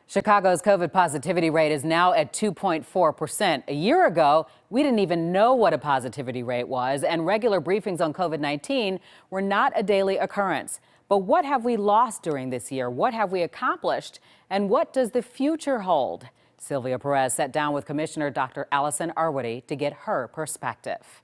Chicago's COVID positivity rate is now at 2.4%. A year ago, we didn't even know what a positivity rate was, and regular briefings on COVID-19 were not a daily occurrence. But what have we lost during this year? What have we accomplished? And what does the future hold? Sylvia Perez sat down with Commissioner Dr. Allison Arwady to get her perspective.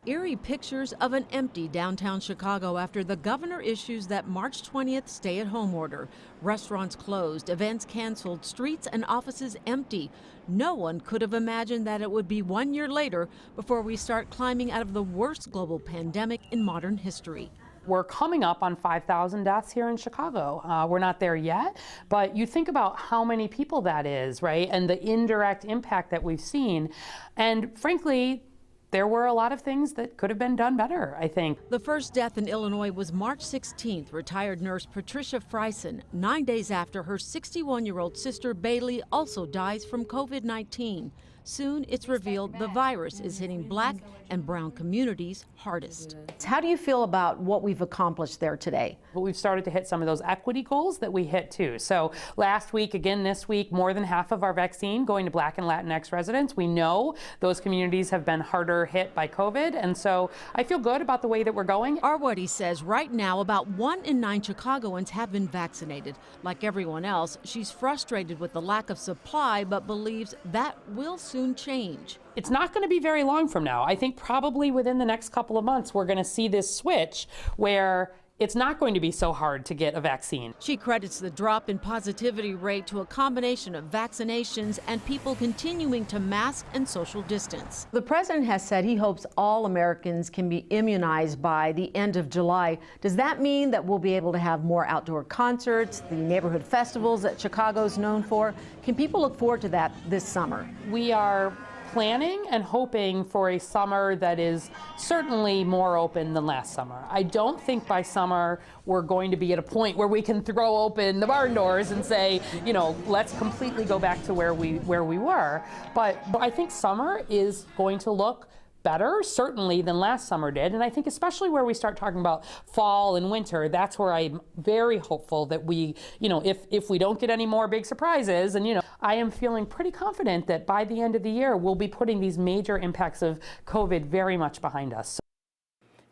Eerie pictures of an empty downtown Chicago after the governor issues that March 20th stay-at-home order. Restaurants closed, events canceled, streets and offices empty. No one could have imagined that it would be 1 year later before we start climbing out of the worst global pandemic in modern history. We're coming up on 5,000 deaths here in Chicago. We're not there yet, but you think about how many people that is, right? And the indirect impact that we've seen. And frankly, there were a lot of things that could have been done better, I think. The first death in Illinois was March 16th. Retired nurse Patricia Friesen, 9 days after her 61-year-old sister Bailey also dies from COVID-19. Soon it's revealed the virus is hitting Black and brown communities hardest. How do you feel about what we've accomplished there today? But we've started to hit some of those equity goals that we hit too. So last week, again this week, more than half of our vaccine going to Black and Latinx residents. We know those communities have been harder hit by COVID, and so I feel good about the way that we're going. Arwady says right now about 1 in 9 Chicagoans have been vaccinated. Like everyone else, she's frustrated with the lack of supply, but believes that will soon change. It's not going to be very long from now. I think probably within the next couple of months, we're going to see this switch where it's not going to be so hard to get a vaccine. She credits the drop in positivity rate to a combination of vaccinations and people continuing to mask and social distance. The president has said he hopes all Americans can be immunized by the end of July. Does that mean that we'll be able to have more outdoor concerts, the neighborhood festivals that Chicago's known for? Can people look forward to that this summer? We are planning and hoping for a summer that is certainly more open than last summer. I don't think by summer we're going to be at a point where we can throw open the barn doors and say, you know, let's completely go back to where we were. But I think summer is going to look better, certainly, than last summer did. And I think especially where we start talking about fall and winter, that's where I'm very hopeful that we, you know, if we don't get any more big surprises, and, you know, I am feeling pretty confident that by the end of the year, we'll be putting these major impacts of COVID very much behind us.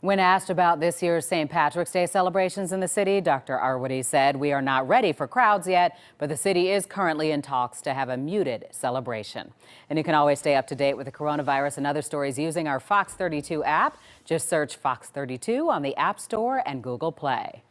When asked about this year's St. Patrick's Day celebrations in the city, Dr. Arwady said, "We are not ready for crowds yet, but the city is currently in talks to have a muted celebration." And you can always stay up to date with the coronavirus and other stories using our Fox 32 app. Just search Fox 32 on the App Store and Google Play.